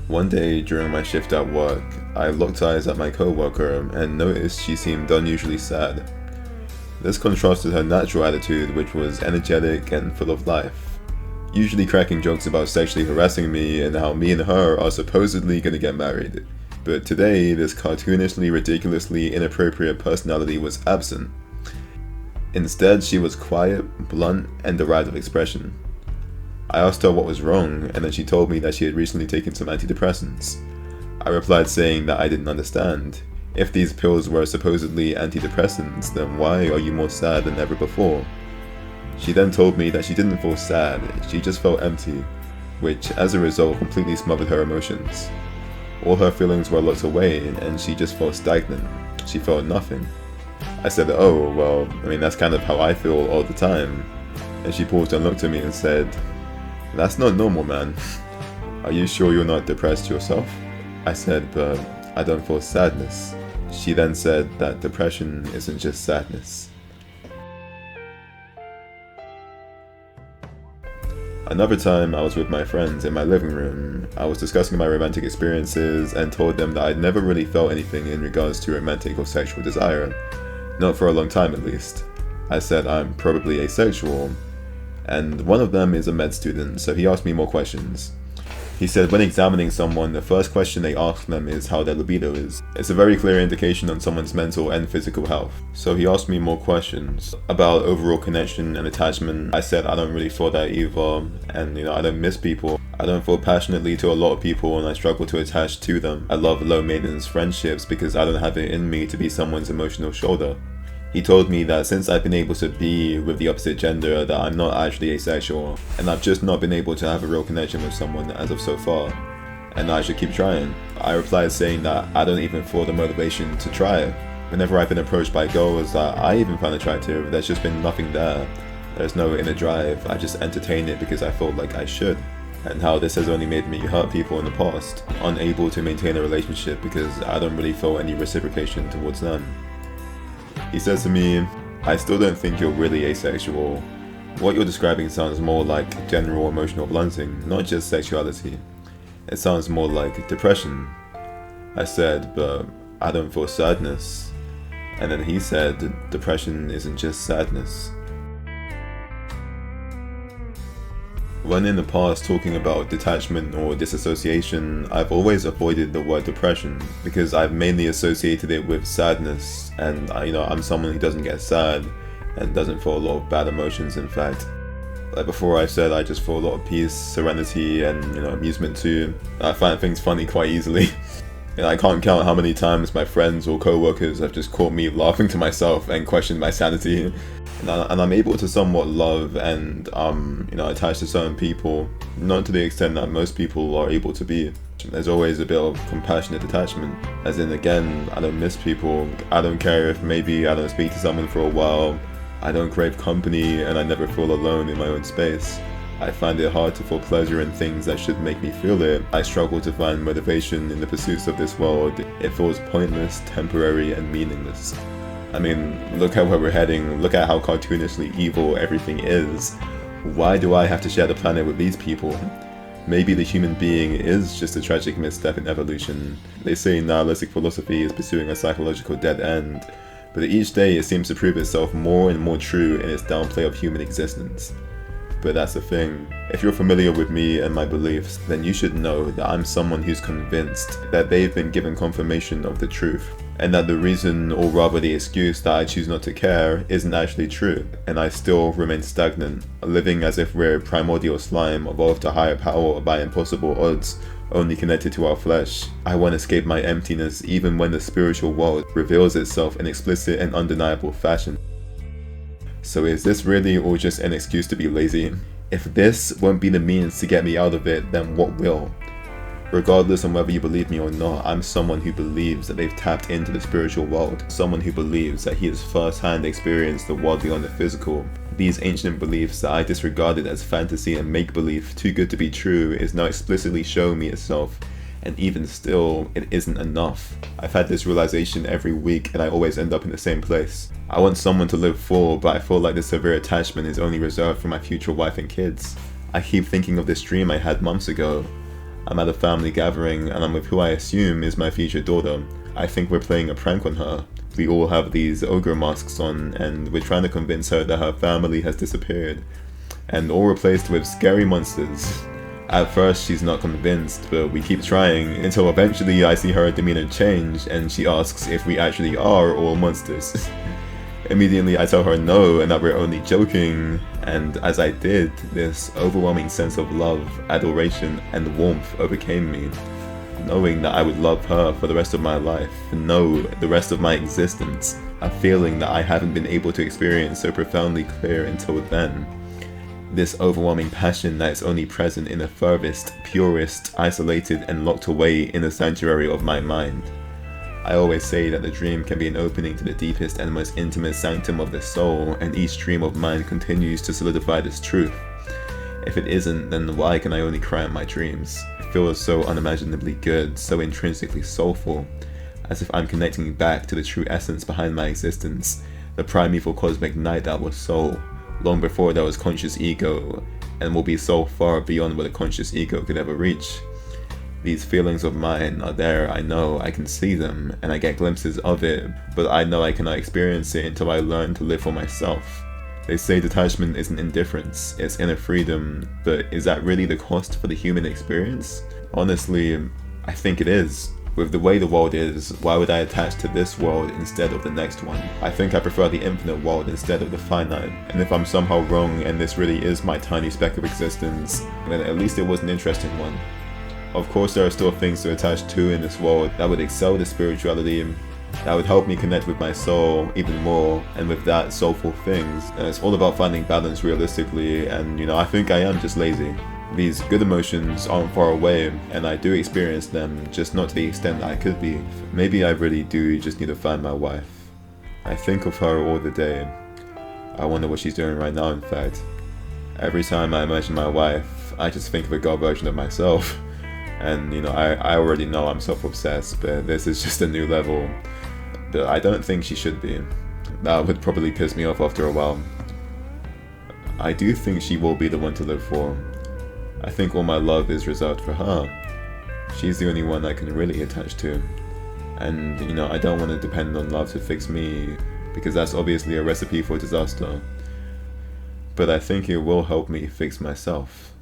One day during my shift at work, I locked eyes at my coworker and noticed she seemed unusually sad. This contrasted her natural attitude, which was energetic and full of life, usually cracking jokes about sexually harassing me and how me and her are supposedly gonna get married. But today, this cartoonishly, ridiculously inappropriate personality was absent. Instead, she was quiet, blunt, and deprived of expression. I asked her what was wrong, and then she told me that she had recently taken some antidepressants. I replied saying that I didn't understand. If these pills were supposedly antidepressants, then why are you more sad than ever before? She then told me that she didn't feel sad, she just felt empty, which as a result completely smothered her emotions. All her feelings were locked away, and she just felt stagnant. She felt nothing. I said, oh, well, that's kind of how I feel all the time. And she paused and looked at me and said, that's not normal, man. Are you sure you're not depressed yourself? I said, but I don't feel sadness. She then said that depression isn't just sadness. Another time I was with my friends in my living room. I was discussing my romantic experiences and told them that I'd never really felt anything in regards to romantic or sexual desire. Not for a long time at least. I said I'm probably asexual, and one of them is a med student, so he asked me more questions. He said when examining someone, the first question they ask them is how their libido is. It's a very clear indication on someone's mental and physical health. So he asked me more questions about overall connection and attachment. I said I don't really feel that either, and I don't miss people. I don't feel passionately to a lot of people and I struggle to attach to them. I love low maintenance friendships because I don't have it in me to be someone's emotional shoulder. He told me that since I've been able to be with the opposite gender, that I'm not actually asexual, and I've just not been able to have a real connection with someone as of so far, and I should keep trying. I replied saying that I don't even feel the motivation to try. Whenever I've been approached by girls that I even find attractive, there's just been nothing there. There's no inner drive, I just entertain it because I felt like I should. And how this has only made me hurt people in the past, unable to maintain a relationship because I don't really feel any reciprocation towards them. He says to me, I still don't think you're really asexual. What you're describing sounds more like general emotional blunting, not just sexuality. It sounds more like depression. I said, but I don't feel sadness. And then he said, depression isn't just sadness. When in the past talking about detachment or disassociation, I've always avoided the word depression because I've mainly associated it with sadness, and I'm someone who doesn't get sad and doesn't feel a lot of bad emotions. In fact, like before I said, I just feel a lot of peace, serenity, and amusement too. I find things funny quite easily. I can't count how many times my friends or co-workers have just caught me laughing to myself and questioned my sanity. And I'm able to somewhat love and attach to certain people, not to the extent that most people are able to be. There's always a bit of compassionate attachment, as in, again, I don't miss people. I don't care if maybe I don't speak to someone for a while. I don't crave company, and I never feel alone in my own space. I find it hard to feel pleasure in things that should make me feel it. I struggle to find motivation in the pursuits of this world. It feels pointless, temporary, and meaningless. Look at where we're heading, look at how cartoonishly evil everything is. Why do I have to share the planet with these people? Maybe the human being is just a tragic misstep in evolution. They say nihilistic philosophy is pursuing a psychological dead end, but each day it seems to prove itself more and more true in its downplay of human existence. But that's the thing, if you're familiar with me and my beliefs, then you should know that I'm someone who's convinced that they've been given confirmation of the truth, and that the reason, or rather the excuse, that I choose not to care isn't actually true, and I still remain stagnant, living as if we're primordial slime evolved to higher power by impossible odds, only connected to our flesh. I won't escape my emptiness even when the spiritual world reveals itself in explicit and undeniable fashion. So is this really all just an excuse to be lazy? If this won't be the means to get me out of it, then what will? Regardless on whether you believe me or not, I'm someone who believes that they've tapped into the spiritual world. Someone who believes that he has first-hand experienced the world beyond the physical. These ancient beliefs that I disregarded as fantasy and make-believe, too good to be true, is now explicitly showing me itself. And even still, it isn't enough. I've had this realization every week and I always end up in the same place. I want someone to live for, but I feel like this severe attachment is only reserved for my future wife and kids. I keep thinking of this dream I had months ago. I'm at a family gathering and I'm with who I assume is my future daughter. I think we're playing a prank on her. We all have these ogre masks on and we're trying to convince her that her family has disappeared and all replaced with scary monsters. At first she's not convinced, but we keep trying until eventually I see her demeanor change and she asks if we actually are all monsters. Immediately I tell her no and that we're only joking, and as I did, this overwhelming sense of love, adoration and warmth overcame me. Knowing that I would love her for the rest of my life, no, the rest of my existence, a feeling that I haven't been able to experience so profoundly clear until then. This overwhelming passion that is only present in the furthest, purest, isolated and locked away in the sanctuary of my mind. I always say that the dream can be an opening to the deepest and most intimate sanctum of the soul, and each dream of mine continues to solidify this truth. If it isn't, then why can I only cry at my dreams? It feels so unimaginably good, so intrinsically soulful, as if I'm connecting back to the true essence behind my existence, the primeval cosmic night that was soul, long before there was conscious ego, and will be so far beyond what a conscious ego could ever reach. These feelings of mine are there, I know, I can see them, and I get glimpses of it, but I know I cannot experience it until I learn to live for myself. They say detachment isn't indifference, it's inner freedom, but is that really the cost for the human experience? Honestly, I think it is. With the way the world is, why would I attach to this world instead of the next one? I think I prefer the infinite world instead of the finite, and if I'm somehow wrong and this really is my tiny speck of existence, then at least it was an interesting one. Of course there are still things to attach to in this world that would excel the spirituality, that would help me connect with my soul even more, and with that, soulful things. And it's all about finding balance realistically, and I think I am just lazy. These good emotions aren't far away, and I do experience them, just not to the extent that I could be. Maybe I really do just need to find my wife. I think of her all the day. I wonder what she's doing right now, in fact. Every time I imagine my wife, I just think of a girl version of myself. And I already know I'm self-obsessed, but this is just a new level. But I don't think she should be. That would probably piss me off after a while. I do think she will be the one to live for. I think all my love is reserved for her. She's the only one I can really attach to. And I don't want to depend on love to fix me, because that's obviously a recipe for disaster. But I think it will help me fix myself.